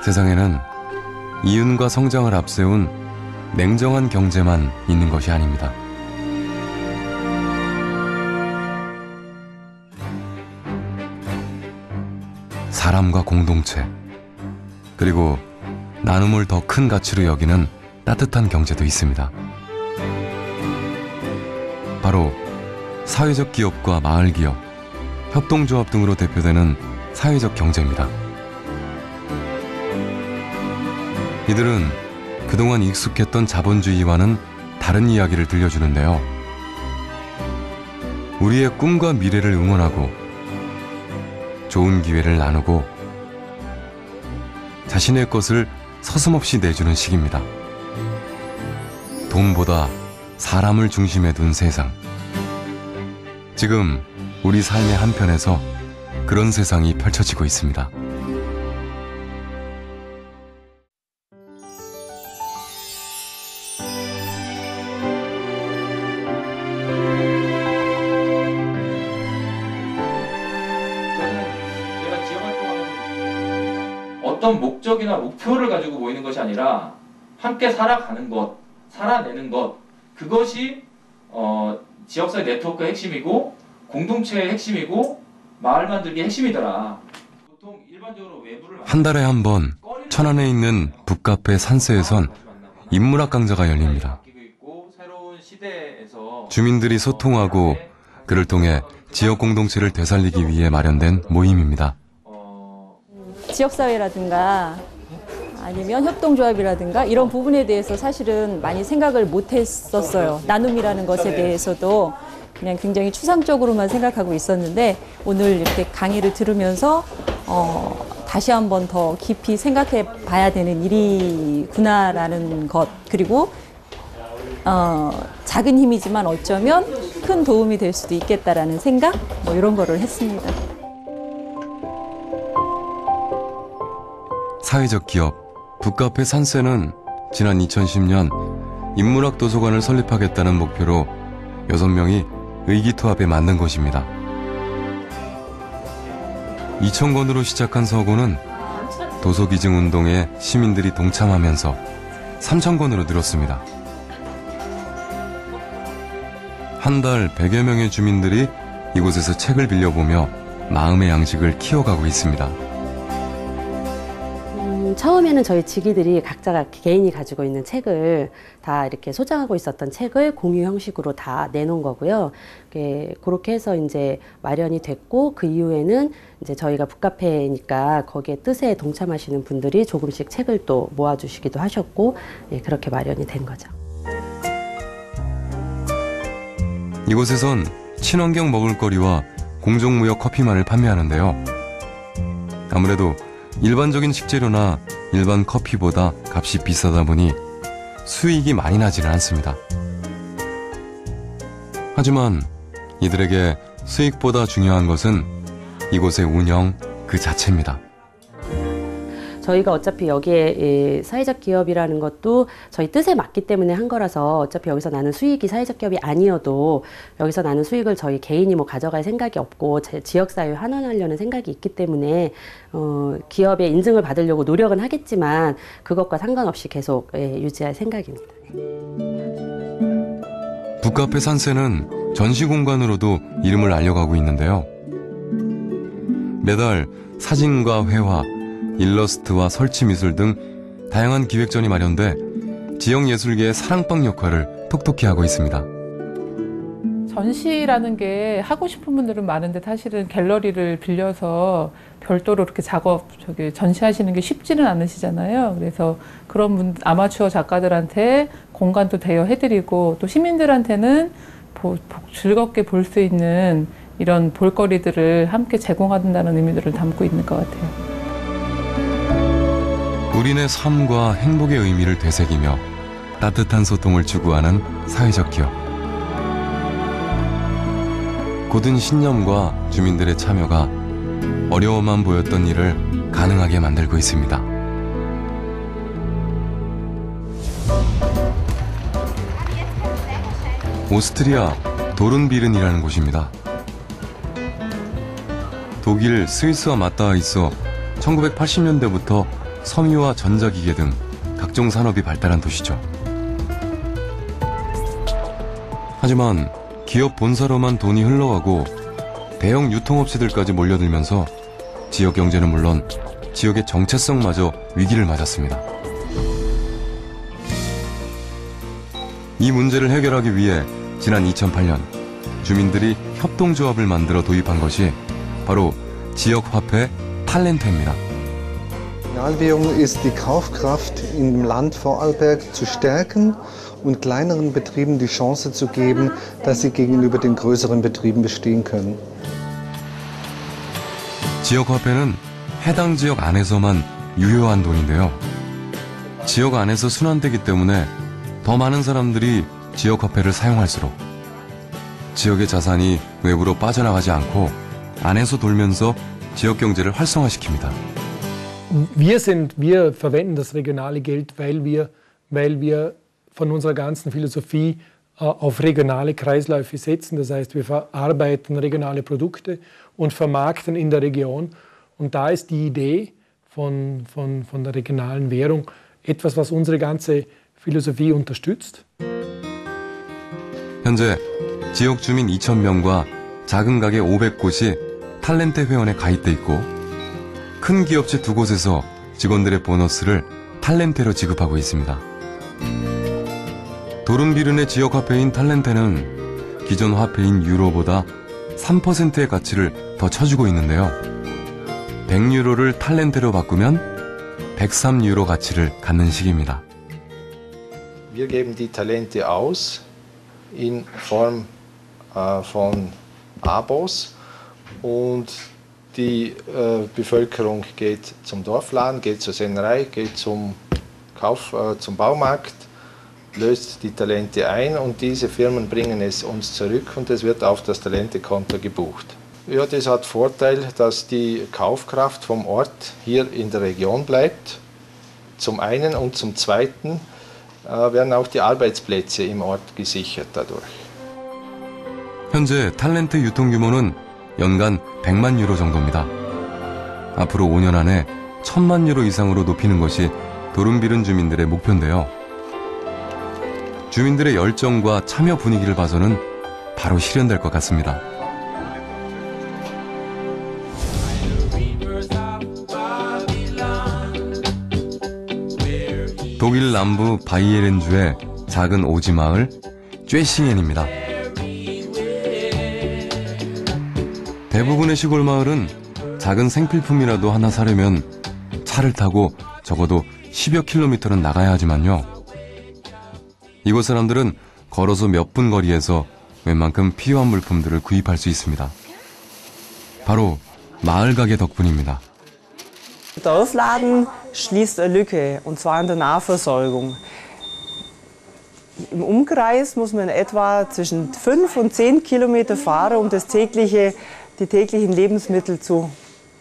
세상에는 이윤과 성장을 앞세운 냉정한 경제만 있는 것이 아닙니다. 사람과 공동체, 그리고 나눔을 더 큰 가치로 여기는 따뜻한 경제도 있습니다. 바로 사회적 기업과 마을기업, 협동조합 등으로 대표되는 사회적 경제입니다. 이들은 그동안 익숙했던 자본주의와는 다른 이야기를 들려주는데요. 우리의 꿈과 미래를 응원하고 좋은 기회를 나누고 자신의 것을 서슴없이 내주는 식입니다. 돈보다 사람을 중심에 둔 세상. 지금 우리 삶의 한편에서 그런 세상이 펼쳐지고 있습니다. 어떤 목적이나 목표를 가지고 모이는 것이 아니라 함께 살아가는 것, 살아내는 것, 그것이 지역사회 네트워크의 핵심이고 공동체의 핵심이고 마을 만들기의 핵심이더라. 보통 일반적으로 외부를 한 달에 한 번 천안에 있는 북카페 산세에선 인문학 강좌가 열립니다. 주민들이 소통하고 그를 통해 지역 공동체를 되살리기 위해 마련된 모임입니다. 지역사회라든가 아니면 협동조합이라든가 이런 부분에 대해서 사실은 많이 생각을 못 했었어요. 나눔이라는 것에 대해서도 그냥 굉장히 추상적으로만 생각하고 있었는데 오늘 이렇게 강의를 들으면서 다시 한번 더 깊이 생각해 봐야 되는 일이구나라는 것, 그리고 작은 힘이지만 어쩌면 큰 도움이 될 수도 있겠다라는 생각, 뭐 이런 거를 했습니다. 사회적 기업 북카페 산세는 지난 2010년 인문학 도서관을 설립하겠다는 목표로 6명이 의기투합에 만든 것입니다. 2,000권으로 시작한 서고는 도서기증운동에 시민들이 동참하면서 3,000권으로 늘었습니다. 한 달 100여 명의 주민들이 이곳에서 책을 빌려보며 마음의 양식을 키워가고 있습니다. 처음에는 저희 직위들이 각자가 개인이 가지고 있는 책을 다 이렇게 소장하고 있었던 책을 공유 형식으로 다 내놓은 거고요. 그렇게 해서 이제 마련이 됐고, 그 이후에는 이제 저희가 북카페니까 거기에 뜻에 동참하시는 분들이 조금씩 책을 또 모아주시기도 하셨고, 그렇게 마련이 된 거죠. 이곳에선 친환경 먹을거리와 공정무역 커피만을 판매하는데요. 아무래도 일반적인 식재료나 일반 커피보다 값이 비싸다 보니 수익이 많이 나지는 않습니다. 하지만 이들에게 수익보다 중요한 것은 이곳의 운영 그 자체입니다. 저희가 어차피 여기에 사회적 기업이라는 것도 저희 뜻에 맞기 때문에 한 거라서 어차피 여기서 나는 수익이 사회적 기업이 아니어도 여기서 나는 수익을 저희 개인이 뭐 가져갈 생각이 없고 지역사회에 환원하려는 생각이 있기 때문에 기업의 인증을 받으려고 노력은 하겠지만 그것과 상관없이 계속 유지할 생각입니다. 북카페 산세는 전시공간으로도 이름을 알려가고 있는데요. 매달 사진과 회화, 일러스트와 설치미술 등 다양한 기획전이 마련돼 지역 예술계의 사랑방 역할을 톡톡히 하고 있습니다. 전시라는 게 하고 싶은 분들은 많은데 사실은 갤러리를 빌려서 별도로 이렇게 전시하시는 게 쉽지는 않으시잖아요. 그래서 그런 아마추어 작가들한테 공간도 대여해드리고 또 시민들한테는 즐겁게 볼 수 있는 이런 볼거리들을 함께 제공한다는 의미들을 담고 있는 것 같아요. 우리네 삶과 행복의 의미를 되새기며 따뜻한 소통을 추구하는 사회적 기업. 굳은 신념과 주민들의 참여가 어려워만 보였던 일을 가능하게 만들고 있습니다. 오스트리아 도른비른이라는 곳입니다. 독일, 스위스와 맞닿아 있어 1980년대부터 섬유와 전자기계 등 각종 산업이 발달한 도시죠. 하지만 기업 본사로만 돈이 흘러가고 대형 유통업체들까지 몰려들면서 지역 경제는 물론 지역의 정체성마저 위기를 맞았습니다. 이 문제를 해결하기 위해 지난 2008년 주민들이 협동조합을 만들어 도입한 것이 바로 지역화폐 탈렌테입니다. Regionalwährung ist die Kaufkraft im Land Vorarlberg zu stärken und kleineren Betrieben die Chance zu geben, dass sie gegenüber den größeren Betrieben bestehen können. 지역화폐는 해당 지역 안에서만 유효한 돈인데요. 지역 안에서 순환되기 때문에 더 많은 사람들이 지역화폐를 사용할수록 지역의 자산이 외부로 빠져나가지 않고 안에서 돌면서 지역 경제를 활성화시킵니다. Wir verwenden das regionale Geld, weil wir von unserer ganzen Philosophie auf regionale Kreisläufe setzen. Das heißt, wir verarbeiten regionale Produkte und vermarkten in der Region. Und da ist die Idee von der regionalen Währung etwas, was unsere ganze Philosophie unterstützt. 현재 지역 주민 2,000명과 작은 가게 500곳이 탈렌테 회원에 가입돼 있고 큰 기업체 2곳에서 직원들의 보너스를 탈렌테로 지급하고 있습니다. 도른비른의 지역 화폐인 탈렌테는 기존 화폐인 유로보다 3%의 가치를 더 쳐주고 있는데요. 100유로를 탈렌테로 바꾸면 103유로 가치를 갖는 식입니다. Wir geben die Talente aus in Form von Abos und die Bevölkerung geht zum Dorfladen, geht zur Sennerei, geht zum Baumarkt, löst die Talente ein und diese Firmen bringen es uns zurück und es wird auf das Talentekonto gebucht. Ja, das hat Vorteil, dass die Kaufkraft vom Ort hier in der Region bleibt, zum einen und zum zweiten werden auch die Arbeitsplätze im Ort gesichert dadurch. 현재 탈렌테 유통 규모는 연간 100만 유로 정도입니다. 앞으로 5년 안에 1000만 유로 이상으로 높이는 것이 도른비른 주민들의 목표인데요. 주민들의 열정과 참여 분위기를 봐서는 바로 실현될 것 같습니다. 독일 남부 바이에른주의 작은 오지 마을 쬐싱엔입니다. 대부분의 시골 마을은 작은 생필품이라도 하나 사려면 차를 타고 적어도 10여 킬로미터는 나가야 하지만요. 이곳 사람들은 걸어서 몇 분 거리에서 웬만큼 필요한 물품들을 구입할 수 있습니다. 바로 마을 가게 덕분입니다. Der Dorfladen schließt eine Lücke, und zwar in der Nahversorgung. Im Umkreis muss man etwa zwischen 5 und 10 Kilometer fahren, um die täglichen Lebensmittel zu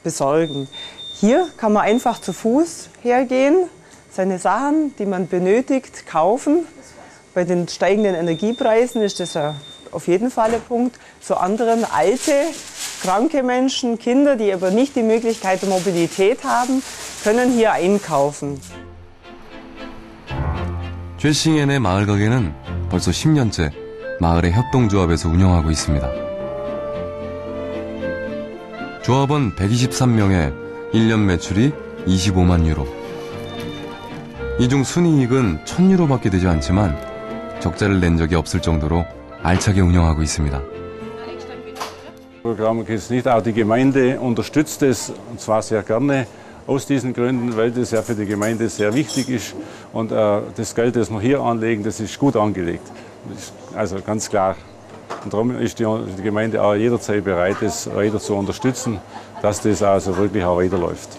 besorgen. Hier kann man einfach zu Fuß hergehen, seine Sachen, die man benötigt, kaufen. Bei den steigenden Energiepreisen ist das auf jeden Fall ein Punkt. Zu anderen alte, kranke Menschen, Kinder, die aber nicht die Möglichkeit der Mobilität haben, können hier einkaufen. 쬐싱엔의 마을 가게는 벌써 10년째 마을의 협동조합에서 운영하고 있습니다. 조합원 123명에 1년 매출이 25만 유로. 이 중 순이익은 1000유로밖에 되지 않지만 적자를 낸 적이 없을 정도로 알차게 운영하고 있습니다. Programm geht es nicht, auch die Gemeinde unterstützt es, und zwar sehr gerne, aus diesen Gründen, weil das ja für die Gemeinde sehr wichtig ist und das Geld, das wir hier anlegen, das ist gut angelegt. Das ist also ganz klar. Und darum ist die Gemeinde auch jederzeit bereit, das weiter zu unterstützen, dass das also wirklich auch weiterläuft.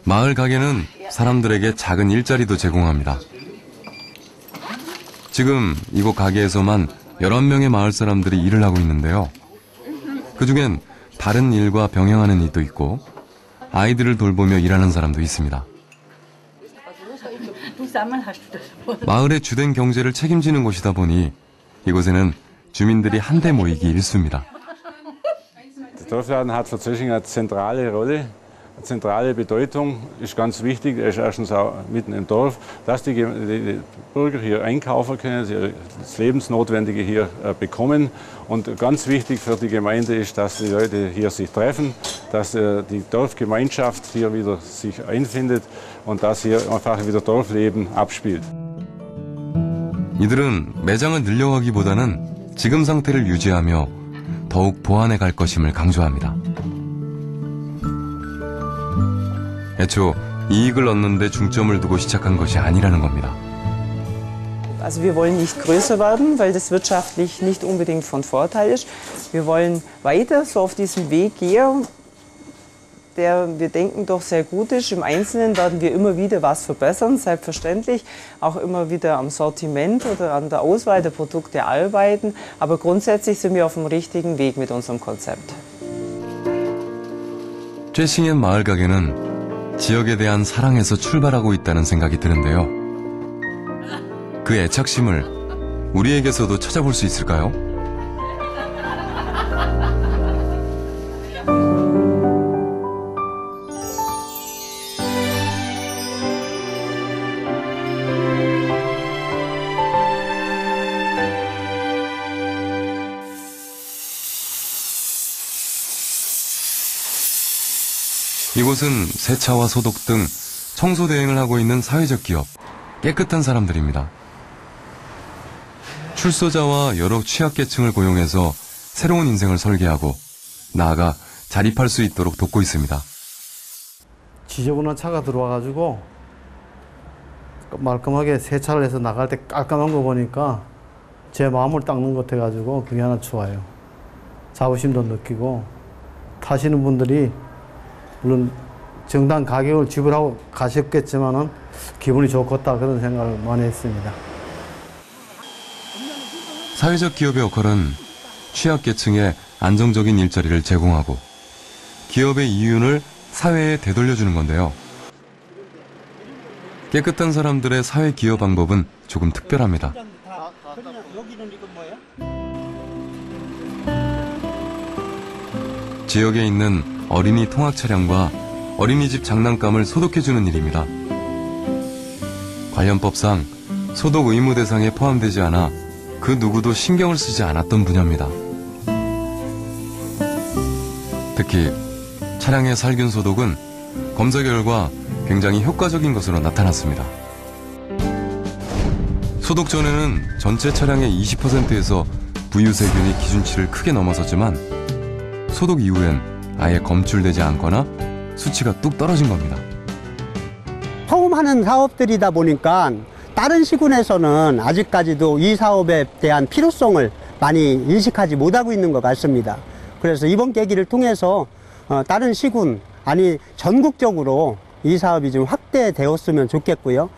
마을 가게는 사람들에게 작은 일자리도 제공합니다. 지금 이곳 가게에서만 11명의 마을 사람들이 일을 하고 있는데요. 그중엔 다른 일과 병행하는 일도 있고 아이들을 돌보며 일하는 사람도 있습니다. 마을의 주된 경제를 책임지는 곳이다 보니 이곳에는 주민들이 한데 모이기 일쑤입니다. Der Dorfladen hat für Zösching eine zentrale Rolle. zentrale Bedeutung, ist ganz wichtig. Er ist erstens auch mitten im Dorf, dass die Bürger hier einkaufen können, sie das Lebensnotwendige hier bekommen. Und ganz wichtig für die Gemeinde ist, dass die Leute hier sich treffen, dass die Dorfgemeinschaft hier wieder sich einfindet und dass hier einfach wieder Dorfleben abspielt. 이들은 매장을 늘려가기보다는 지금 상태를 유지하며 더욱 보완해 갈 것임을 강조합니다. 애초 이익을 얻는 데 중점을 두고 시작한 것이 아니라는 겁니다. Also wir wollen nicht größer werden, weil das wirtschaftlich nicht unbedingt von Vorteil ist. Wir wollen weiter so auf diesem Weg gehen, der wir denken doch sehr gut ist. Im Einzelnen werden wir immer wieder was verbessern, selbstverständlich. Auch immer wieder am Sortiment oder an der Auswahl der Produkte arbeiten. Aber grundsätzlich sind wir auf dem richtigen Weg mit unserem Konzept. 쬐싱의 마을 가게는 지역에 대한 사랑에서 출발하고 있다는 생각이 드는데요. 그 애착심을 우리에게서도 찾아볼 수 있을까요? 이곳은 세차와 소독 등 청소 대행을 하고 있는 사회적 기업, 깨끗한 사람들입니다. 출소자와 여러 취약계층을 고용해서 새로운 인생을 설계하고 나아가 자립할 수 있도록 돕고 있습니다. 지저분한 차가 들어와가지고 말끔하게 세차를 해서 나갈 때 깔끔한 거 보니까 제 마음을 닦는 것 같아가지고 그게 하나 좋아요. 자부심도 느끼고 타시는 분들이 물론 정당 가격을 지불하고 가셨겠지만은 기분이 좋겠다 그런 생각을 많이 했습니다. 사회적 기업의 역할은 취약계층에 안정적인 일자리를 제공하고 기업의 이윤을 사회에 되돌려주는 건데요. 깨끗한 사람들의 사회 기여 방법은 조금 특별합니다. 지역에 있는 어린이 통학 차량과 어린이집 장난감을 소독해주는 일입니다. 관련법상 소독 의무 대상에 포함되지 않아 그 누구도 신경을 쓰지 않았던 분야입니다. 특히 차량의 살균 소독은 검사 결과 굉장히 효과적인 것으로 나타났습니다. 소독 전에는 전체 차량의 20%에서 부유세균이 기준치를 크게 넘어섰지만 소독 이후엔 아예 검출되지 않거나 수치가 뚝 떨어진 겁니다. 처음 하는 사업들이다 보니까 다른 시군에서는 아직까지도 이 사업에 대한 필요성을 많이 인식하지 못하고 있는 것 같습니다. 그래서 이번 계기를 통해서 다른 시군, 아니 전국적으로 이 사업이 좀 확대되었으면 좋겠고요.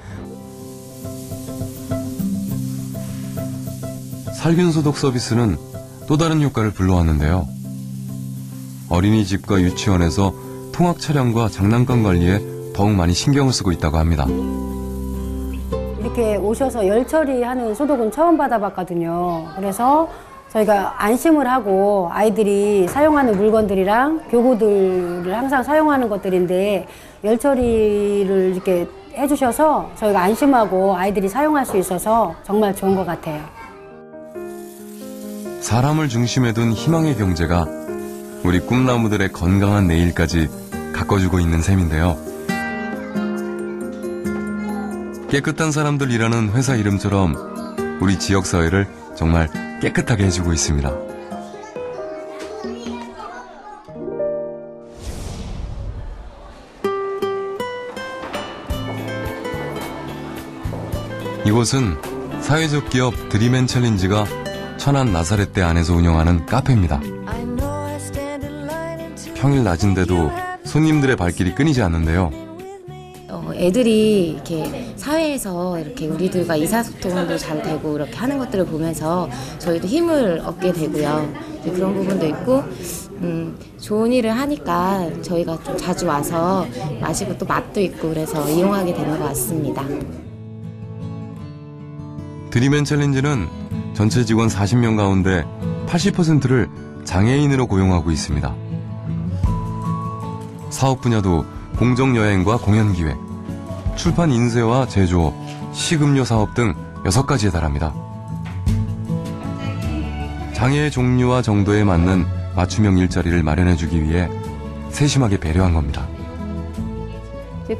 살균 소독 서비스는 또 다른 효과를 불러왔는데요. 어린이집과 유치원에서 통학 차량과 장난감 관리에 더욱 많이 신경을 쓰고 있다고 합니다. 이렇게 오셔서 열 처리하는 소독은 처음 받아봤거든요. 그래서 저희가 안심을 하고 아이들이 사용하는 물건들이랑 교구들을 항상 사용하는 것들인데 열 처리를 이렇게 해주셔서 저희가 안심하고 아이들이 사용할 수 있어서 정말 좋은 것 같아요. 사람을 중심에 둔 희망의 경제가 우리 꿈나무들의 건강한 내일까지 가꿔주고 있는 셈인데요. 깨끗한 사람들 일하는 회사 이름처럼 우리 지역사회를 정말 깨끗하게 해주고 있습니다. 이곳은 사회적 기업 드림앤 챌린지가 천안 나사렛대 안에서 운영하는 카페입니다. 평일 낮인데도 손님들의 발길이 끊이지 않는데요. 애들이 이렇게 사회에서 이렇게 우리들과 의사소통도 잘 되고 이렇게 하는 것들을 보면서 저희도 힘을 얻게 되고요. 그런 부분도 있고 좋은 일을 하니까 저희가 좀 자주 와서 마시고 또 맛도 있고 그래서 이용하게 되는 것 같습니다. 드림앤 챌린지는 전체 직원 40명 가운데 80%를 장애인으로 고용하고 있습니다. 사업 분야도 공정여행과 공연기획, 출판 인쇄와 제조업, 식음료 사업 등 6가지에 달합니다. 장애의 종류와 정도에 맞는 맞춤형 일자리를 마련해주기 위해 세심하게 배려한 겁니다.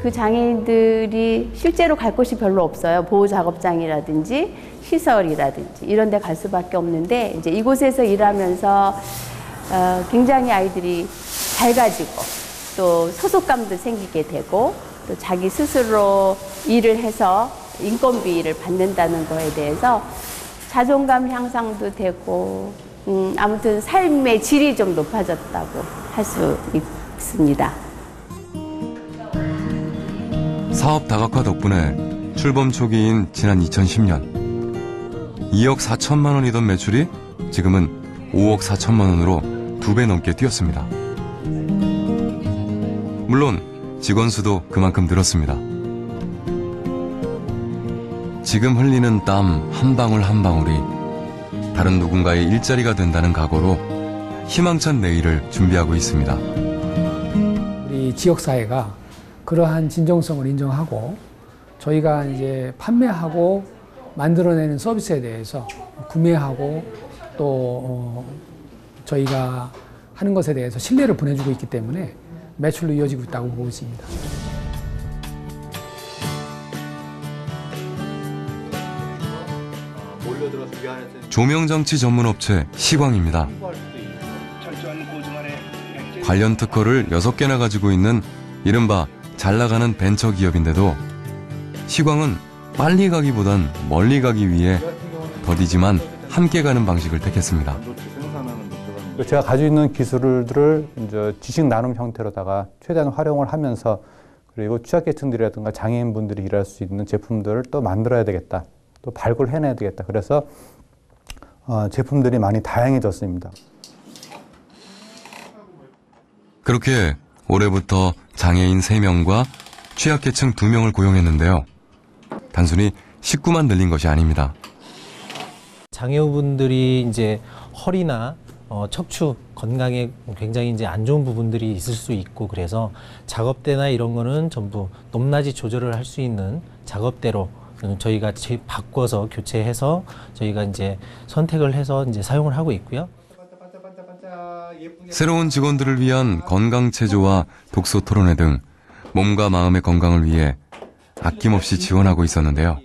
그 장애인들이 실제로 갈 곳이 별로 없어요. 보호작업장이라든지 시설이라든지 이런 데 갈 수밖에 없는데 이제 이곳에서 일하면서 굉장히 아이들이 밝아지고 또 소속감도 생기게 되고 또 자기 스스로 일을 해서 인건비를 받는다는 거에 대해서 자존감 향상도 되고 아무튼 삶의 질이 좀 높아졌다고 할 수 있습니다. 사업 다각화 덕분에 출범 초기인 지난 2010년 2억 4천만 원이던 매출이 지금은 5억 4천만 원으로 2배 넘게 뛰었습니다. 물론 직원 수도 그만큼 늘었습니다. 지금 흘리는 땀 한 방울 한 방울이 다른 누군가의 일자리가 된다는 각오로 희망찬 내일을 준비하고 있습니다. 우리 지역사회가 그러한 진정성을 인정하고 저희가 이제 판매하고 만들어내는 서비스에 대해서 구매하고 또 저희가 하는 것에 대해서 신뢰를 보내주고 있기 때문에 매출로 이어지고 있다고 보고 있습니다. 조명장치 전문업체 시광입니다. 관련 특허를 6개나 가지고 있는 이른바 잘나가는 벤처기업인데도 시광은 빨리 가기보단 멀리 가기 위해 더디지만 함께 가는 방식을 택했습니다. 제가 가지고 있는 기술들을 이제 지식 나눔 형태로다가 최대한 활용을 하면서 그리고 취약계층들이라든가 장애인분들이 일할 수 있는 제품들을 또 만들어야 되겠다. 또 발굴 해내야 되겠다. 그래서 제품들이 많이 다양해졌습니다. 그렇게 올해부터 장애인 3명과 취약계층 2명을 고용했는데요. 단순히 식구만 늘린 것이 아닙니다. 장애우분들이 이제 허리나 척추 건강에 굉장히 이제 안 좋은 부분들이 있을 수 있고 그래서 작업대나 이런 거는 전부 높낮이 조절을 할 수 있는 작업대로 저희가 바꿔서 교체해서 저희가 이제 선택을 해서 이제 사용을 하고 있고요. 새로운 직원들을 위한 건강체조와 독서 토론회 등 몸과 마음의 건강을 위해 아낌없이 지원하고 있었는데요.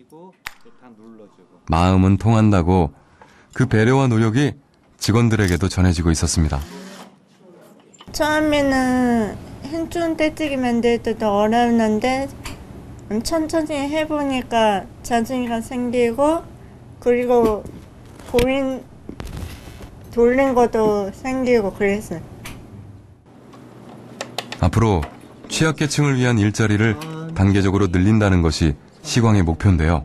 마음은 통한다고 그 배려와 노력이 직원들에게도 전해지고 있었습니다. 처음에는 현충 떼찌기 만들 때도 어려웠는데 천천히 해보니까 자신감 생기고 그리고 돌린 것도 생기고 그랬어요. 앞으로 취약계층을 위한 일자리를 단계적으로 늘린다는 것이 시광의 목표인데요.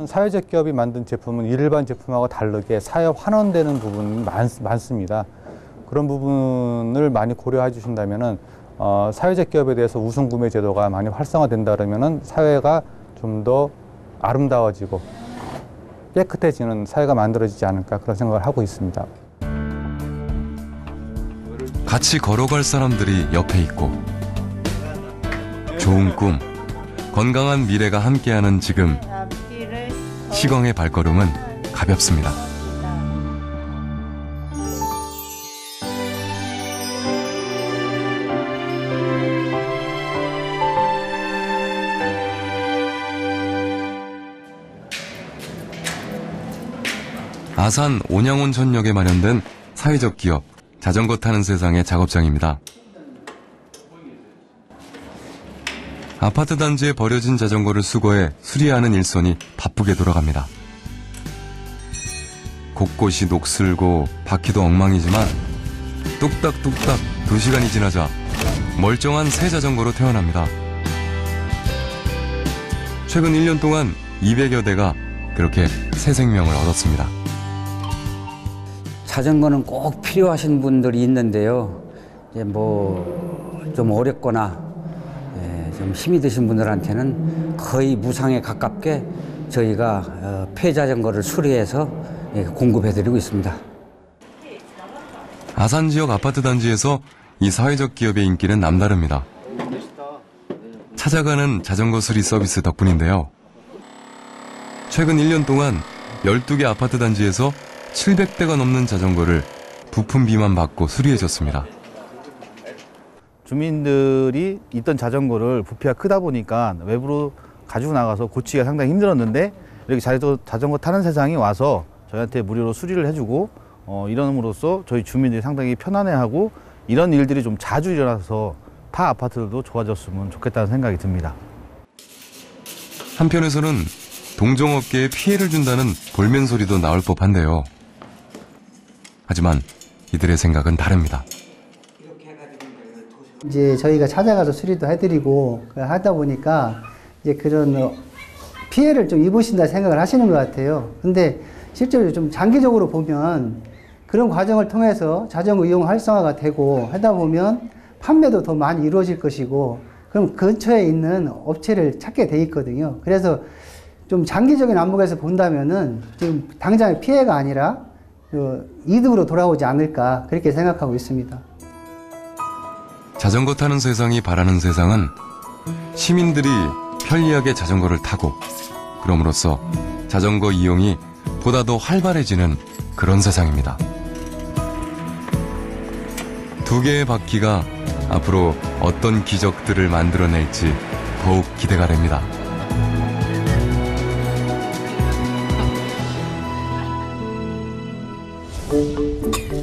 사회적 기업이 만든 제품은 일반 제품하고 다르게 사회 환원되는 부분이 많습니다. 그런 부분을 많이 고려해 주신다면은 사회적 기업에 대해서 우선 구매 제도가 많이 활성화된다 그러면은 사회가 좀 더 아름다워지고 깨끗해지는 사회가 만들어지지 않을까 그런 생각을 하고 있습니다. 같이 걸어갈 사람들이 옆에 있고 좋은 꿈, 건강한 미래가 함께하는 지금 시광의 발걸음은 가볍습니다. 아산 온양온천역에 마련된 사회적 기업 자전거 타는 세상의 작업장입니다. 아파트 단지에 버려진 자전거를 수거해 수리하는 일선이 바쁘게 돌아갑니다. 곳곳이 녹슬고 바퀴도 엉망이지만 뚝딱뚝딱 2시간이 지나자 멀쩡한 새 자전거로 태어납니다. 최근 1년 동안 200여 대가 그렇게 새 생명을 얻었습니다. 자전거는 꼭 필요하신 분들이 있는데요. 이제 좀 어렵거나 좀 힘이 드신 분들한테는 거의 무상에 가깝게 저희가 폐자전거를 수리해서 공급해드리고 있습니다. 아산 지역 아파트 단지에서 이 사회적 기업의 인기는 남다릅니다. 찾아가는 자전거 수리 서비스 덕분인데요. 최근 1년 동안 12개 아파트 단지에서 700대가 넘는 자전거를 부품비만 받고 수리해줬습니다. 주민들이 있던 자전거를 부피가 크다 보니까 외부로 가지고 나가서 고치기가 상당히 힘들었는데 이렇게 자전거 타는 세상이 와서 저희한테 무료로 수리를 해주고 이러므로써 저희 주민들이 상당히 편안해하고 이런 일들이 좀 자주 일어나서 타 아파트들도 좋아졌으면 좋겠다는 생각이 듭니다. 한편에서는 동종업계에 피해를 준다는 볼멘 소리도 나올 법한데요. 하지만 이들의 생각은 다릅니다. 이제 저희가 찾아가서 수리도 해드리고 하다 보니까 이제 그런 피해를 좀 입으신다 생각을 하시는 것 같아요. 근데 실제로 좀 장기적으로 보면 그런 과정을 통해서 자전거 이용 활성화가 되고 하다 보면 판매도 더 많이 이루어질 것이고 그럼 근처에 있는 업체를 찾게 돼 있거든요. 그래서 좀 장기적인 안목에서 본다면은 지금 당장의 피해가 아니라 이득으로 돌아오지 않을까 그렇게 생각하고 있습니다. 자전거 타는 세상이 바라는 세상은 시민들이 편리하게 자전거를 타고 그럼으로써 자전거 이용이 보다 더 활발해지는 그런 세상입니다. 두 개의 바퀴가 앞으로 어떤 기적들을 만들어낼지 더욱 기대가 됩니다.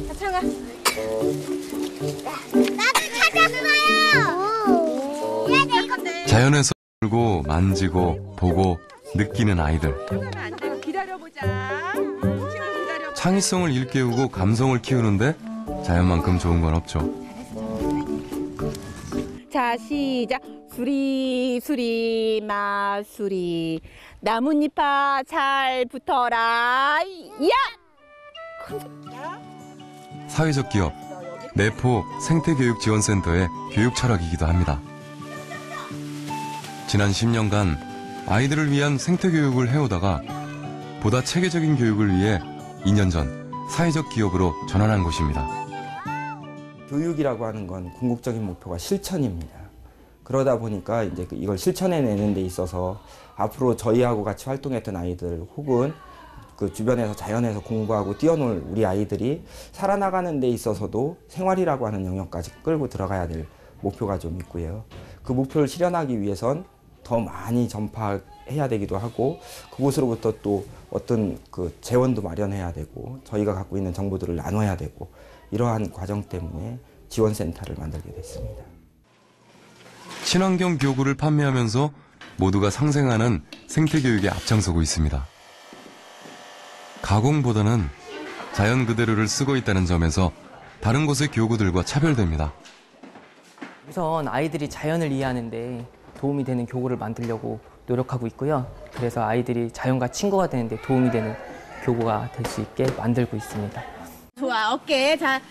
차창아. 나도 찾았어요. 자연에서 놀고 만지고 보고 느끼는 아이들. 창의성을 일깨우고 감성을 키우는데 자연만큼 좋은 건 없죠. 자, 시작. 수리 수리 마수리 나뭇잎아 잘 붙어라. 야! 사회적 기업 내포 생태교육지원센터의 교육 철학이기도 합니다. 지난 10년간 아이들을 위한 생태교육을 해오다가 보다 체계적인 교육을 위해 2년 전 사회적 기업으로 전환한 곳입니다. 교육이라고 하는 건 궁극적인 목표가 실천입니다. 그러다 보니까 이제 이걸 실천해내는 데 있어서 앞으로 저희하고 같이 활동했던 아이들 혹은 그 주변에서 자연에서 공부하고 뛰어놀 우리 아이들이 살아나가는 데 있어서도 생활이라고 하는 영역까지 끌고 들어가야 될 목표가 좀 있고요. 그 목표를 실현하기 위해선 더 많이 전파해야 되기도 하고 그곳으로부터 또 어떤 그 재원도 마련해야 되고 저희가 갖고 있는 정보들을 나눠야 되고 이러한 과정 때문에 지원센터를 만들게 됐습니다. 친환경 교구를 판매하면서 모두가 상생하는 생태교육에 앞장서고 있습니다. 가공보다는 자연 그대로를 쓰고 있다는 점에서 다른 곳의 교구들과 차별됩니다. 우선 아이들이 자연을 이해하는데 도움이 되는 교구를 만들려고 노력하고 있고요. 그래서 아이들이 자연과 친구가 되는데 도움이 되는 교구가 될 수 있게 만들고 있습니다. 좋아, 어깨. 자,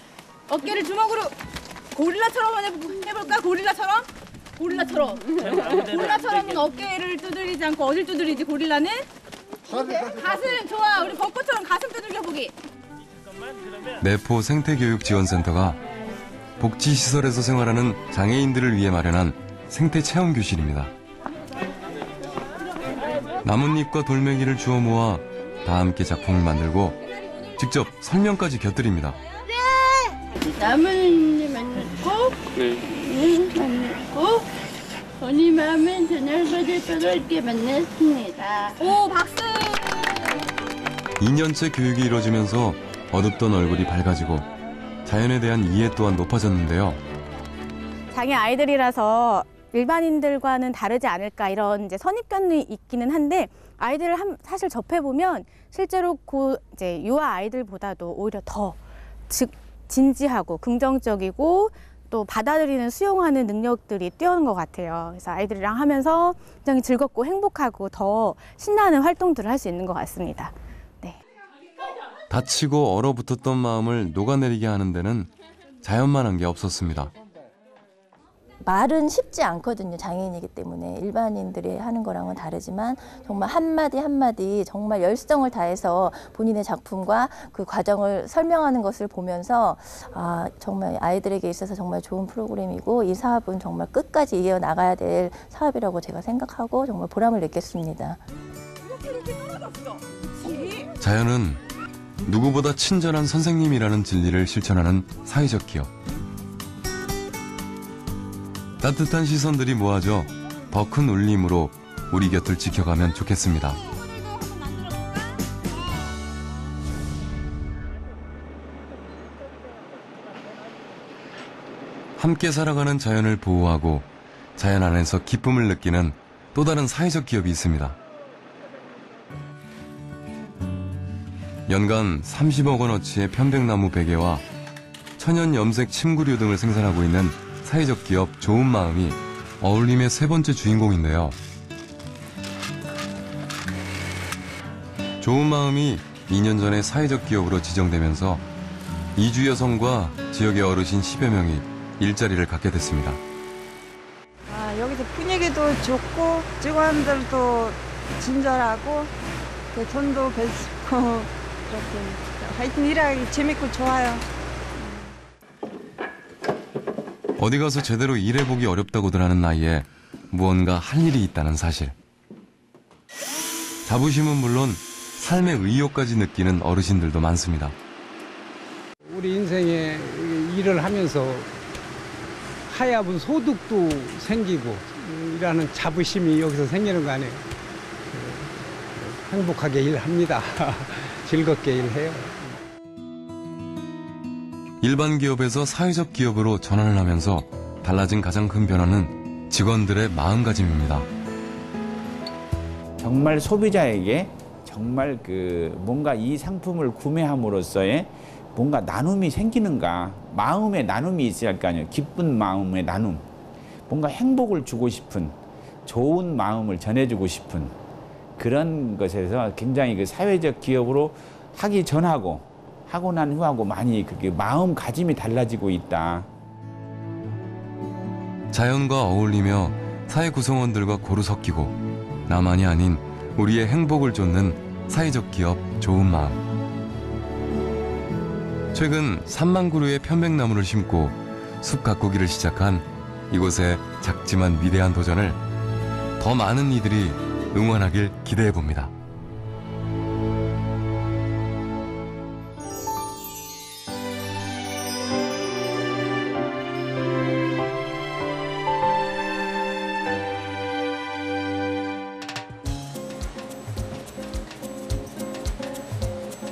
어깨를 주먹으로 고릴라처럼 해볼까? 고릴라처럼? 고릴라처럼. 고릴라처럼은 어깨를 두드리지 않고 어딜 두드리지, 고릴라는? 가슴, 좋아. 우리 벚꽃처럼 가슴 두들겨보기. 내포 생태교육지원센터가 복지시설에서 생활하는 장애인들을 위해 마련한 생태체험교실입니다. 나뭇잎과 돌멩이를 주워 모아 다 함께 작품을 만들고 직접 설명까지 곁들입니다. 나뭇잎만 넣고, 넣고, 돈이 마음에 드는 것을 이렇게 만났습니다. 오, 박수! 2년째 교육이 이루어지면서 어둡던 얼굴이 밝아지고 자연에 대한 이해 또한 높아졌는데요. 장애 아이들이라서 일반인들과는 다르지 않을까 이런 이제 선입견이 있기는 한데 아이들을 사실 접해보면 실제로 이제 유아 아이들보다도 오히려 더 진지하고 긍정적이고 또 받아들이는 수용하는 능력들이 뛰어난 것 같아요. 그래서 아이들이랑 하면서 굉장히 즐겁고 행복하고 더 신나는 활동들을 할 수 있는 것 같습니다. 네. 다치고 얼어붙었던 마음을 녹아내리게 하는 데는 자연만 한 게 없었습니다. 말은 쉽지 않거든요. 장애인이기 때문에 일반인들이 하는 거랑은 다르지만 정말 한마디 한마디 정말 열성을 다해서 본인의 작품과 그 과정을 설명하는 것을 보면서 정말 아이들에게 있어서 정말 좋은 프로그램이고 이 사업은 정말 끝까지 이어나가야 될 사업이라고 제가 생각하고 정말 보람을 느꼈습니다. 자연은 누구보다 친절한 선생님이라는 진리를 실천하는 사회적 기업. 따뜻한 시선들이 모아져 더 큰 울림으로 우리 곁을 지켜가면 좋겠습니다. 함께 살아가는 자연을 보호하고 자연 안에서 기쁨을 느끼는 또 다른 사회적 기업이 있습니다. 연간 30억 원어치의 편백나무 베개와 천연 염색 침구류 등을 생산하고 있는 사회적 기업 좋은 마음이 어울림의 세 번째 주인공인데요. 좋은 마음이 2년 전에 사회적 기업으로 지정되면서 이주 여성과 지역의 어르신 10여 명이 일자리를 갖게 됐습니다. 여기서 분위기도 좋고 직원들도 친절하고 돈도 별수고 그렇게 하여튼 일하기 재밌고 좋아요. 어디 가서 제대로 일해보기 어렵다고들 하는 나이에 무언가 할 일이 있다는 사실. 자부심은 물론 삶의 의욕까지 느끼는 어르신들도 많습니다. 우리 인생에 일을 하면서 하야분 소득도 생기고 이라는 자부심이 여기서 생기는 거 아니에요. 행복하게 일합니다. 즐겁게 일해요. 일반 기업에서 사회적 기업으로 전환을 하면서 달라진 가장 큰 변화는 직원들의 마음가짐입니다. 정말 소비자에게 정말 뭔가 이 상품을 구매함으로써의 뭔가 나눔이 생기는가, 마음의 나눔이 있어야 할 거 아니에요. 기쁜 마음의 나눔, 뭔가 행복을 주고 싶은, 좋은 마음을 전해주고 싶은 그런 것에서 굉장히 사회적 기업으로 하기 전하고 하고 난 후하고 많이 그게 마음가짐이 달라지고 있다. 자연과 어울리며 사회 구성원들과 고루 섞이고 나만이 아닌 우리의 행복을 쫓는 사회적 기업 좋은 마음. 최근 3만 그루의 편백나무를 심고 숲 가꾸기를 시작한 이곳의 작지만 위대한 도전을 더 많은 이들이 응원하길 기대해봅니다.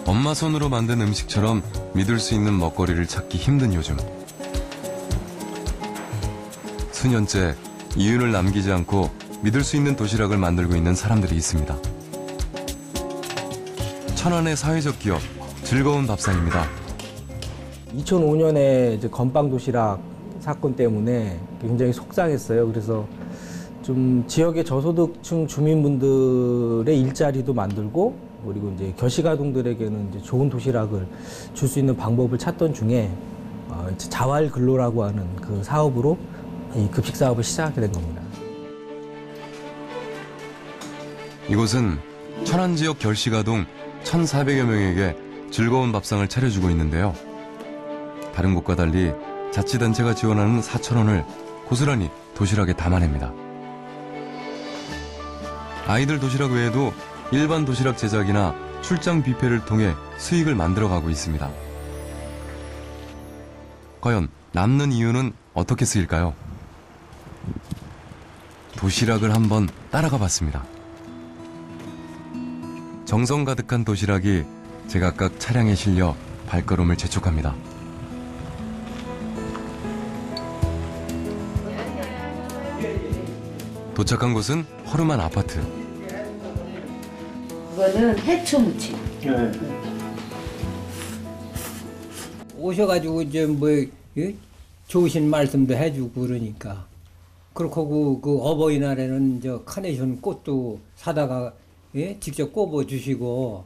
엄마 손으로 만든 음식처럼 믿을 수 있는 먹거리를 찾기 힘든 요즘. 수년째 이윤을 남기지 않고 믿을 수 있는 도시락을 만들고 있는 사람들이 있습니다. 천안의 사회적 기업 즐거운 밥상입니다. 2005년에 이제 건빵 도시락 사건 때문에 굉장히 속상했어요. 그래서 좀 지역의 저소득층 주민분들의 일자리도 만들고 그리고 이제 겨시가동들에게는 이제 좋은 도시락을 줄 수 있는 방법을 찾던 중에 자활 근로라고 하는 그 사업으로 이 급식 사업을 시작하게 된 겁니다. 이곳은 천안 지역 결시가동 1,400여 명에게 즐거운 밥상을 차려주고 있는데요. 다른 곳과 달리 자치단체가 지원하는 4,000원을 고스란히 도시락에 담아냅니다. 아이들 도시락 외에도 일반 도시락 제작이나 출장 뷔페를 통해 수익을 만들어가고 있습니다. 과연 남는 이유는 어떻게 쓰일까요? 도시락을 한번 따라가 봤습니다. 정성 가득한 도시락이 제각각 차량에 실려 발걸음을 재촉합니다. 도착한 곳은 허름한 아파트. 이거는 해초 무침. 네. 오셔가지고 이제 좋으신 말씀도 해주고 그러니까 그렇고 그 어버이날에는 저 카네이션 꽃도 사다가 직접 꼽아 주시고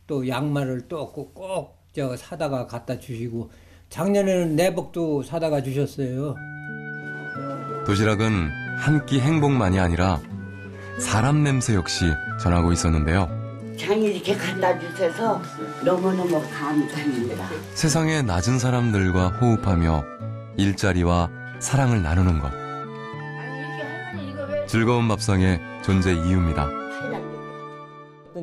또 양말을 또 꼭 저 사다가 갖다 주시고 작년에는 내복도 사다가 주셨어요. 도시락은 한 끼 행복만이 아니라 사람 냄새 역시 전하고 있었는데요. 장이 이렇게 갖다 주셔서 너무너무 감사합니다. 세상의 낮은 사람들과 호흡하며 일자리와 사랑을 나누는 것. 즐거운 밥상의 존재 이유입니다.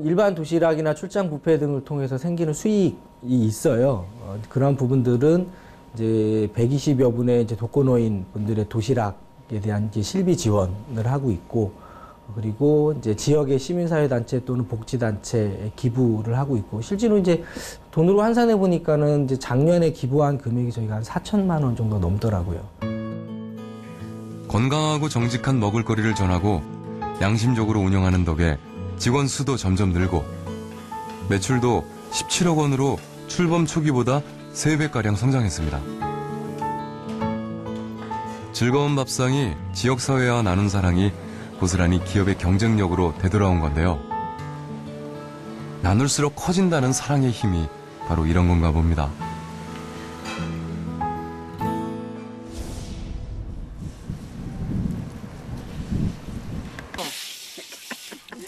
일반 도시락이나 출장 뷔페 등을 통해서 생기는 수익이 있어요. 그런 부분들은 이제 120여 분의 이제 독거노인 분들의 도시락에 대한 이제 실비 지원을 하고 있고, 그리고 이제 지역의 시민사회단체 또는 복지단체에 기부를 하고 있고, 실제로 이제 돈으로 환산해 보니까는 이제 작년에 기부한 금액이 저희가 한 4천만 원 정도 넘더라고요. 건강하고 정직한 먹을거리를 전하고 양심적으로 운영하는 덕에 직원 수도 점점 늘고 매출도 17억 원으로 출범 초기보다 3배가량 성장했습니다. 즐거운 밥상이 지역사회와 나눈 사랑이 고스란히 기업의 경쟁력으로 되돌아온 건데요. 나눌수록 커진다는 사랑의 힘이 바로 이런 건가 봅니다.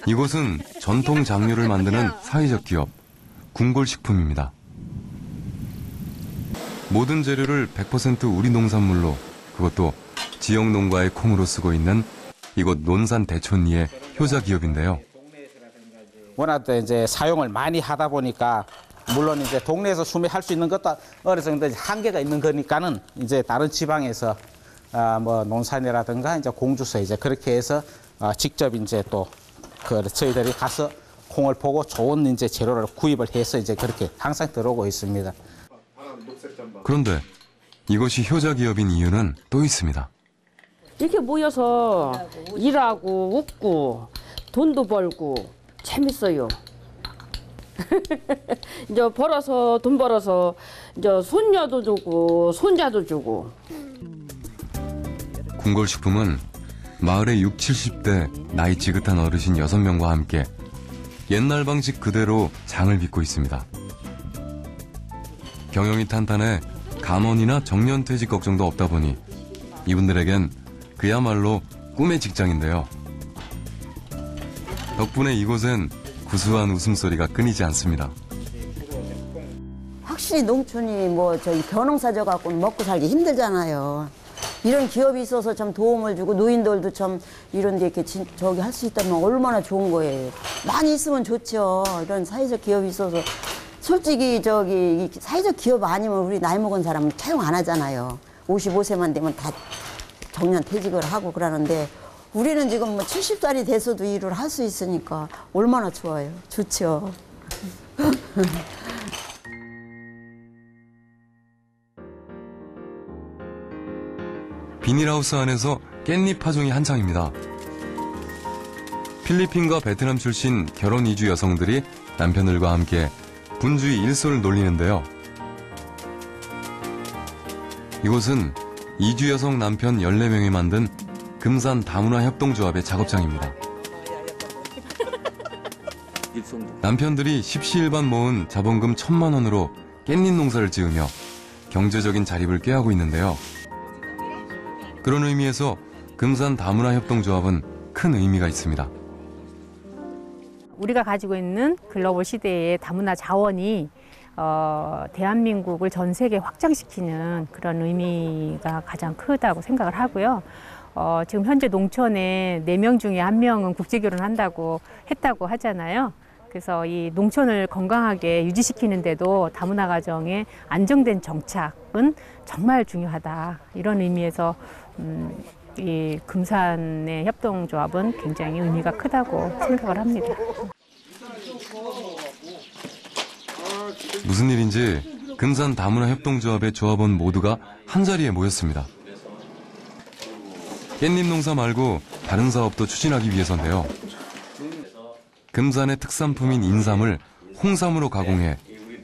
이곳은 전통 장류를 만드는 사회적 기업, 궁골식품입니다. 모든 재료를 100% 우리 농산물로, 그것도 지역 농가의 콩으로 쓰고 있는 이곳 논산 대촌리의 효자 기업인데요. 워낙 이제 사용을 많이 하다 보니까 물론 이제 동네에서 수매할 수 있는 것도 어느 정도 한계가 있는 거니까는 이제 다른 지방에서 뭐 논산이라든가 이제 공주서 이제 그렇게 해서 직접 이제 또 저희들이 가서 콩을 보고 좋은 이제 재료를 구입을 해서 이제 그렇게 항상 들어오고 있습니다. 그런데 이것이 효자 기업인 이유는 또 있습니다. 이렇게 모여서 일하고 웃고 돈도 벌고 재밌어요. 이제 벌어서 돈 벌어서 이제 손녀도 주고 손자도 주고. 궁골식품은 마을의 60, 70대 나이 지긋한 어르신 6명과 함께 옛날 방식 그대로 장을 빚고 있습니다. 경영이 탄탄해 감원이나 정년퇴직 걱정도 없다 보니 이분들에겐 그야말로 꿈의 직장인데요. 덕분에 이곳엔 구수한 웃음소리가 끊이지 않습니다. 확실히 농촌이 뭐 저기 벼농사져 갖고 먹고 살기 힘들잖아요. 이런 기업이 있어서 좀 도움을 주고 노인들도 좀 이런 데 이렇게 저기 할 수 있다면 얼마나 좋은 거예요. 많이 있으면 좋죠. 이런 사회적 기업이 있어서. 솔직히 저기 사회적 기업 아니면 우리 나이 먹은 사람은 채용 안 하잖아요. 55세만 되면 다 정년 퇴직을 하고 그러는데 우리는 지금 뭐 70살이 돼서도 일을 할 수 있으니까 얼마나 좋아요. 좋죠. 비닐하우스 안에서 깻잎 파종이 한창입니다. 필리핀과 베트남 출신 결혼 이주 여성들이 남편들과 함께 분주히 일손을 놀리는데요. 이곳은 이주 여성 남편 14명이 만든 금산 다문화 협동조합의 작업장입니다. 남편들이 십시일반 모은 자본금 1,000만 원으로 깻잎 농사를 지으며 경제적인 자립을 꾀하고 있는데요. 그런 의미에서 금산 다문화 협동조합은 큰 의미가 있습니다. 우리가 가지고 있는 글로벌 시대의 다문화 자원이 대한민국을 전 세계에 확장시키는 그런 의미가 가장 크다고 생각을 하고요. 지금 현재 농촌에 4명 중에 1명은 국제결혼한다고 했다고 하잖아요. 그래서 이 농촌을 건강하게 유지시키는 데도 다문화 가정의 안정된 정착은 정말 중요하다. 이런 의미에서 이 금산의 협동조합은 굉장히 의미가 크다고 생각을 합니다. 무슨 일인지 금산 다문화 협동조합의 조합원 모두가 한자리에 모였습니다. 깻잎 농사 말고 다른 사업도 추진하기 위해서인데요. 금산의 특산품인 인삼을 홍삼으로 가공해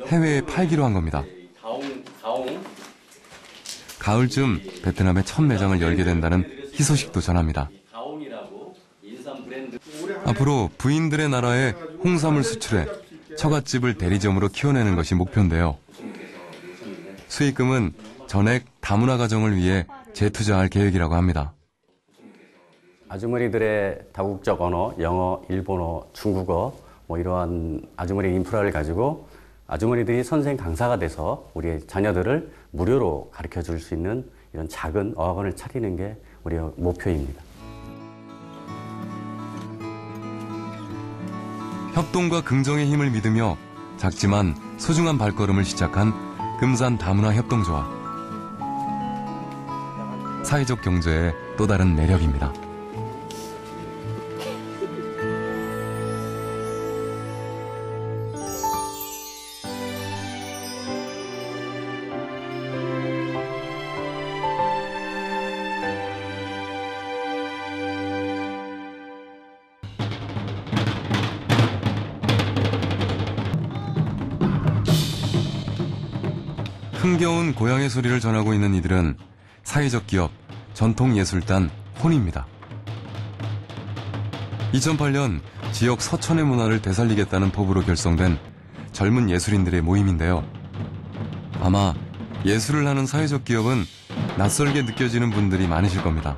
해외에 팔기로 한 겁니다. 가을쯤 베트남에 첫 매장을 열게 된다는 희소식도 전합니다. 앞으로 부인들의 나라에 홍삼을 수출해 처갓집을 대리점으로 키워내는 것이 목표인데요. 수익금은 전액 다문화 가정을 위해 재투자할 계획이라고 합니다. 아주머니들의 다국적 언어, 영어, 일본어, 중국어 뭐 이러한 아주머니 인프라를 가지고 아주머니들이 선생 강사가 돼서 우리의 자녀들을 무료로 가르쳐 줄 수 있는 이런 작은 어학원을 차리는 게 우리의 목표입니다. 협동과 긍정의 힘을 믿으며 작지만 소중한 발걸음을 시작한 금산 다문화 협동조합. 사회적 경제의 또 다른 매력입니다. 흥겨운 고향의 소리를 전하고 있는 이들은 사회적 기업 전통예술단 혼입니다. 2008년 지역 서천의 문화를 되살리겠다는 법으로 결성된 젊은 예술인들의 모임인데요. 아마 예술을 하는 사회적 기업은 낯설게 느껴지는 분들이 많으실 겁니다.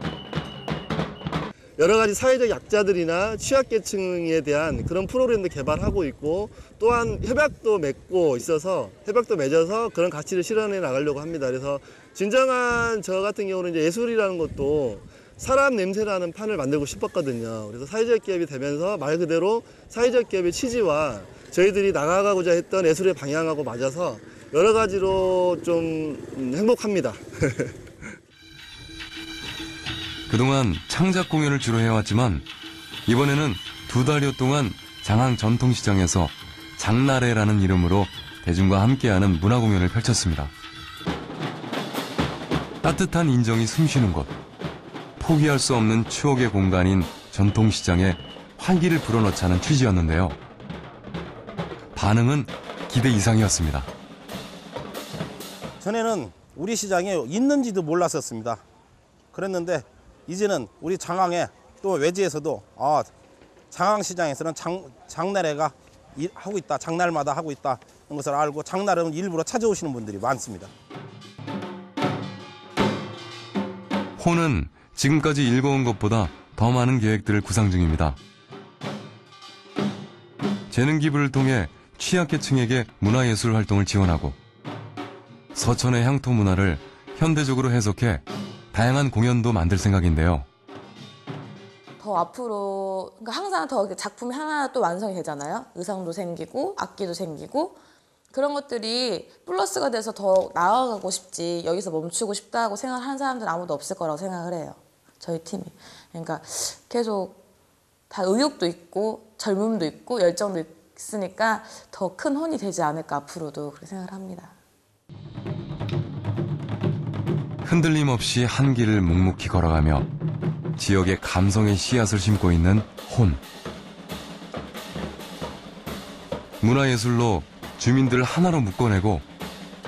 여러 가지 사회적 약자들이나 취약계층에 대한 그런 프로그램도 개발하고 있고 또한 협약도 맺어서 그런 가치를 실현해 나가려고 합니다. 그래서 진정한 저 같은 경우는 이제 예술이라는 것도 사람 냄새라는 판을 만들고 싶었거든요. 그래서 사회적 기업이 되면서 말 그대로 사회적 기업의 취지와 저희들이 나가고자 했던 예술의 방향하고 맞아서 여러 가지로 좀 행복합니다. 그동안 창작 공연을 주로 해왔지만 이번에는 2달여 동안 장항 전통시장에서 장나래라는 이름으로 대중과 함께하는 문화공연을 펼쳤습니다. 따뜻한 인정이 숨쉬는 곳, 포기할 수 없는 추억의 공간인 전통시장에 활기를 불어넣자는 취지였는데요. 반응은 기대 이상이었습니다. 전에는 우리 시장에 있는지도 몰랐었습니다. 그랬는데 이제는 우리 장항에 또 외지에서도 장항시장에서는 장나래가 하고 있다, 장날마다 하고 있다 이런 것을 알고 장날은 일부러 찾아오시는 분들이 많습니다. 혼은 지금까지 읽어온 것보다 더 많은 계획들을 구상 중입니다. 재능 기부를 통해 취약계층에게 문화예술 활동을 지원하고 서천의 향토 문화를 현대적으로 해석해 다양한 공연도 만들 생각인데요. 더 앞으로 그러니까 항상 더 작품이 하나 또 완성이 되잖아요. 의상도 생기고 악기도 생기고 그런 것들이 플러스가 돼서 더 나아가고 싶지 여기서 멈추고 싶다고 생각하는 사람들은 아무도 없을 거라고 생각을 해요. 저희 팀이. 그러니까 계속 다 의욕도 있고 젊음도 있고 열정도 있으니까 더 큰 혼이 되지 않을까 앞으로도 그렇게 생각을 합니다. 흔들림 없이 한 길을 묵묵히 걸어가며 지역의 감성의 씨앗을 심고 있는 혼. 문화예술로 주민들을 하나로 묶어내고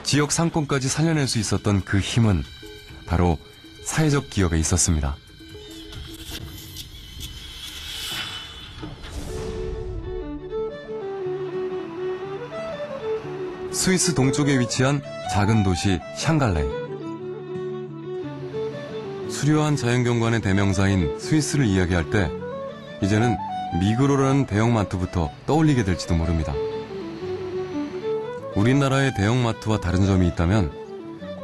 지역 상권까지 살려낼 수 있었던 그 힘은 바로 사회적 기업에 있었습니다. 스위스 동쪽에 위치한 작은 도시 샹갈레. 수려한 자연경관의 대명사인 스위스를 이야기할 때 이제는 미그로라는 대형마트부터 떠올리게 될지도 모릅니다. 우리나라의 대형마트와 다른 점이 있다면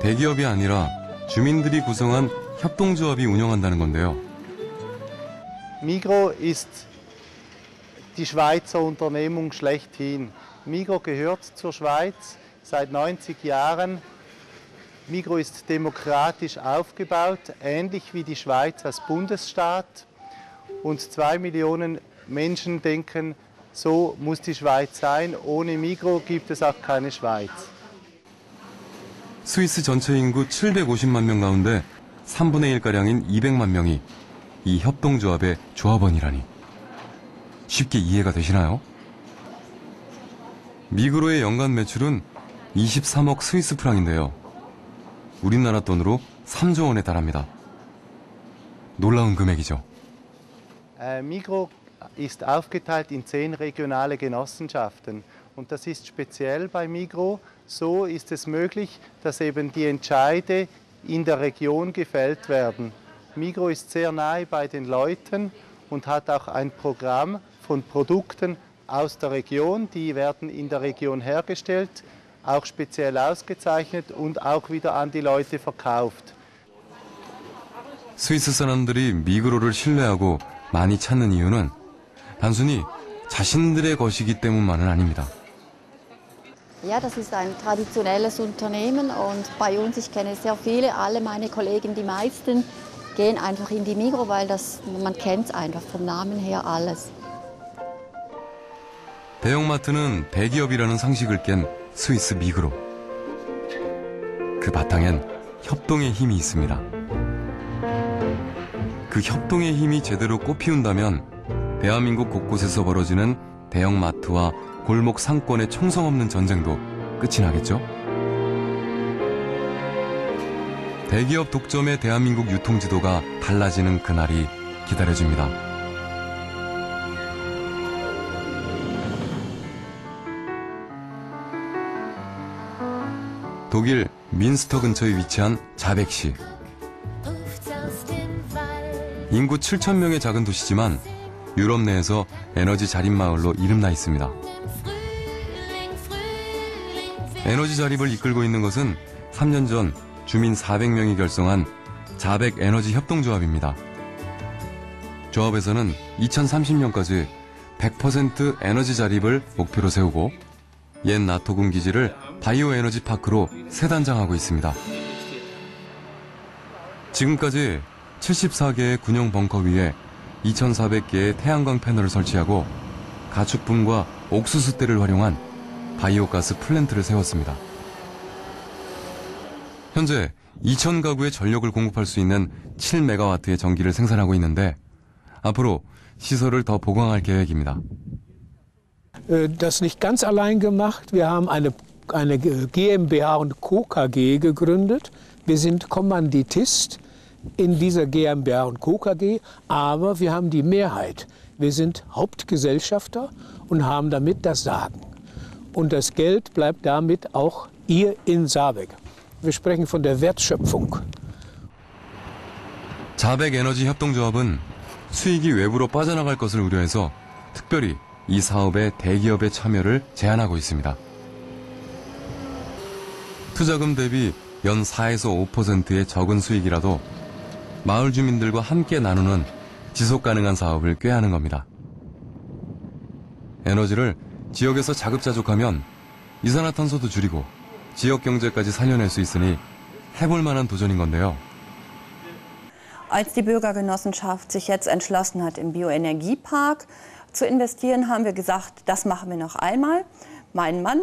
대기업이 아니라 주민들이 구성한 협동조합이 운영한다는 건데요. Migros ist die Schweizer Unternehmung schlechthin. Migros gehört zur Schweiz seit 90 Jahren. Migros ist demokratisch aufgebaut, ähnlich wie die Schweiz als Bundesstaat. Und 2 Millionen Menschen denken, so muss die Schweiz sein. Ohne Migros gibt es auch keine Schweiz. 스위스 전체 인구 750만 명 가운데 3분의 1가량인 200만 명이 이 협동조합의 조합원이라니. 쉽게 이해가 되시나요? 미그로의 연간 매출은 23억 스위스 프랑인데요. 우리나라 돈으로 3조 원에 달합니다. 놀라운 금액이죠. Migros ist aufgeteilt in 10 regionale Genossenschaften. Und das ist speziell bei Migros. So ist es möglich, dass eben die Entscheide in der Region gefällt werden. Migros ist sehr nahe bei den Leuten und hat auch ein Programm von Produkten aus der Region. Die werden in der Region hergestellt, auch speziell ausgezeichnet und auch wieder an die Leute verkauft. 스위스 사람들이 미그로를 신뢰하고 많이 찾는 이유는 단순히 자신들의 것이기 때문만은 아닙니다. Ja, das ist ein traditionelles Unternehmen und bei uns, ich kenne sehr viele, alle meine Kollegen, die meisten gehen einfach in die Migros, weil man kennt es einfach vom Namen her alles. 대형마트는 대기업이라는 상식을 깬 스위스 미그로. 그 바탕엔 협동의 힘이 있습니다. 그 협동의 힘이 제대로 꽃피운다면 대한민국 곳곳에서 벌어지는 대형마트와 골목 상권의 총성 없는 전쟁도 끝이 나겠죠? 대기업 독점의 대한민국 유통지도가 달라지는 그날이 기다려집니다. 독일 민스터 근처에 위치한 자백시. 인구 7,000명의 작은 도시지만 유럽 내에서 에너지 자립마을로 이름나 있습니다. 에너지 자립을 이끌고 있는 것은 3년 전 주민 400명이 결성한 자백 에너지 협동조합입니다. 조합에서는 2030년까지 100% 에너지 자립을 목표로 세우고 옛 나토군 기지를 바이오 에너지 파크로 새 단장하고 있습니다. 지금까지 74개의 군용 벙커 위에 2,400개의 태양광 패널을 설치하고 가축분과 옥수수대를 활용한 바이오가스 플랜트를 세웠습니다. 현재 2,000가구의 전력을 공급할 수 있는 7메가와트의 전기를 생산하고 있는데 앞으로 시설을 더 보강할 계획입니다. Das nicht ganz allein gemacht. Wir haben eine GmbH und Co. KG gegründet. Wir sind Kommanditist in dieser GmbH und Co. KG, aber wir haben die Mehrheit. Wir sind Hauptgesellschafter und haben damit das Sagen. Und das Geld bleibt damit auch hier in Saarbeck. Wir sprechen von der Wertschöpfung. 자백 에너지 협동조합은 수익이 외부로 빠져나갈 것을 우려해서 특별히 이 사업에 대기업의 참여를 제한하고 있습니다. 투자금 대비 연 4에서 5%의 적은 수익이라도 마을 주민들과 함께 나누는 지속 가능한 사업을 꾀하는 겁니다. 에너지를 지역에서 자급자족하면 이산화탄소도 줄이고 지역 경제까지 살려낼 수 있으니 해볼 만한 도전인 건데요. Als die Bürgergenossenschaft sich jetzt entschlossen hat, im Bioenergiepark zu investieren, haben wir gesagt, das machen wir noch einmal. Mein Mann,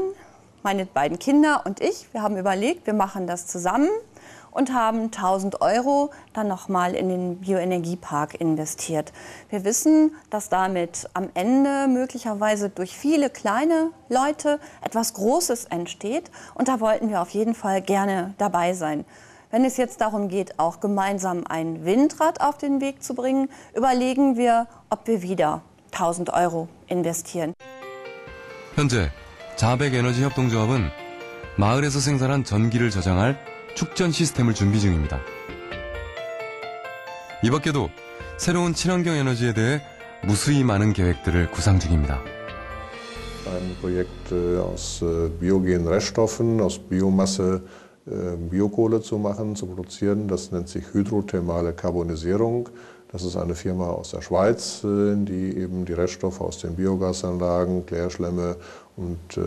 meine beiden Kinder und ich, wir haben überlegt, wir machen das zusammen und haben 1.000 € dann nochmal in den Bioenergiepark investiert. Wir wissen, dass damit am Ende möglicherweise durch viele kleine Leute etwas Großes entsteht und da wollten wir auf jeden Fall gerne dabei sein. Wenn es jetzt darum geht, auch gemeinsam ein Windrad auf den Weg zu bringen, überlegen wir, ob wir wieder 1.000 € investieren. 현재 자백 에너지 협동조합은 마을에서 생산한 전기를 저장할 축전 시스템을 준비 중입니다. 이 밖에도 새로운 친환경 에너지에 대해 무수히 많은 계획들을 구상 중입니다. Ein Projekt aus biogenen Reststoffen, aus Biomasse, Biokohle zu machen, zu produzieren. Das nennt sich hydrothermale Karbonisierung. Das ist eine Firma aus der Schweiz, die eben die Reststoffe aus den Biogasanlagen, Klärschlämme und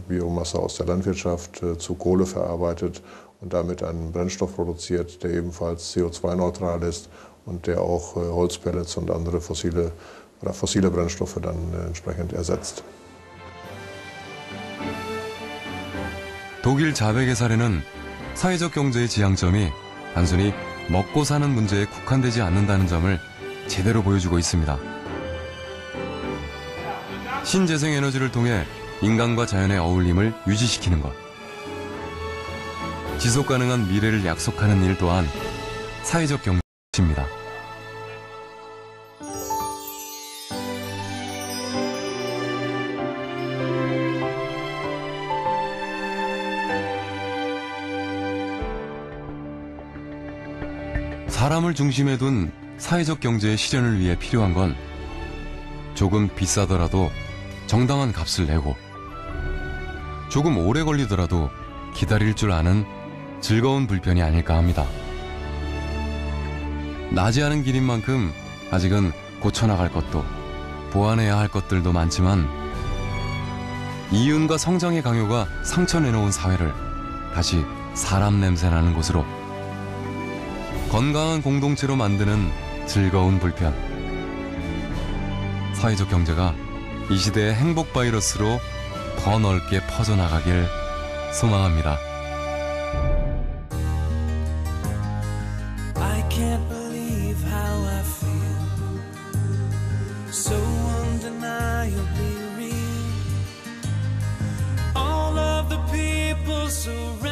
Biomasse aus der Landwirtschaft zu Kohle verarbeitet und damit einen Brennstoff produziert, der ebenfalls CO2-neutral ist und der auch Holzpellets und andere fossile Brennstoffe dann entsprechend ersetzt. 독일 자백의 사례는 사회적 경제의 지향점이 단순히 먹고 사는 문제에 국한되지 않는다는 점을 제대로 보여주고 있습니다. 신재생 에너지를 통해 인간과 자연의 어울림을 유지시키는 것. 지속 가능한 미래를 약속하는 일 또한 사회적 경제입니다. 사람을 중심에 둔 사회적 경제의 실현을 위해 필요한 건 조금 비싸더라도 정당한 값을 내고 조금 오래 걸리더라도 기다릴 줄 아는 즐거운 불편이 아닐까 합니다. 나지 않은 길인 만큼 아직은 고쳐나갈 것도 보완해야 할 것들도 많지만 이윤과 성장의 강요가 상처내놓은 사회를 다시 사람 냄새나는 곳으로 건강한 공동체로 만드는 즐거운 불편. 사회적 경제가 이 시대의 행복 바이러스로 더 넓게 퍼져나가길 소망합니다. I can't believe how I feel, so undeniably real. All of the people surround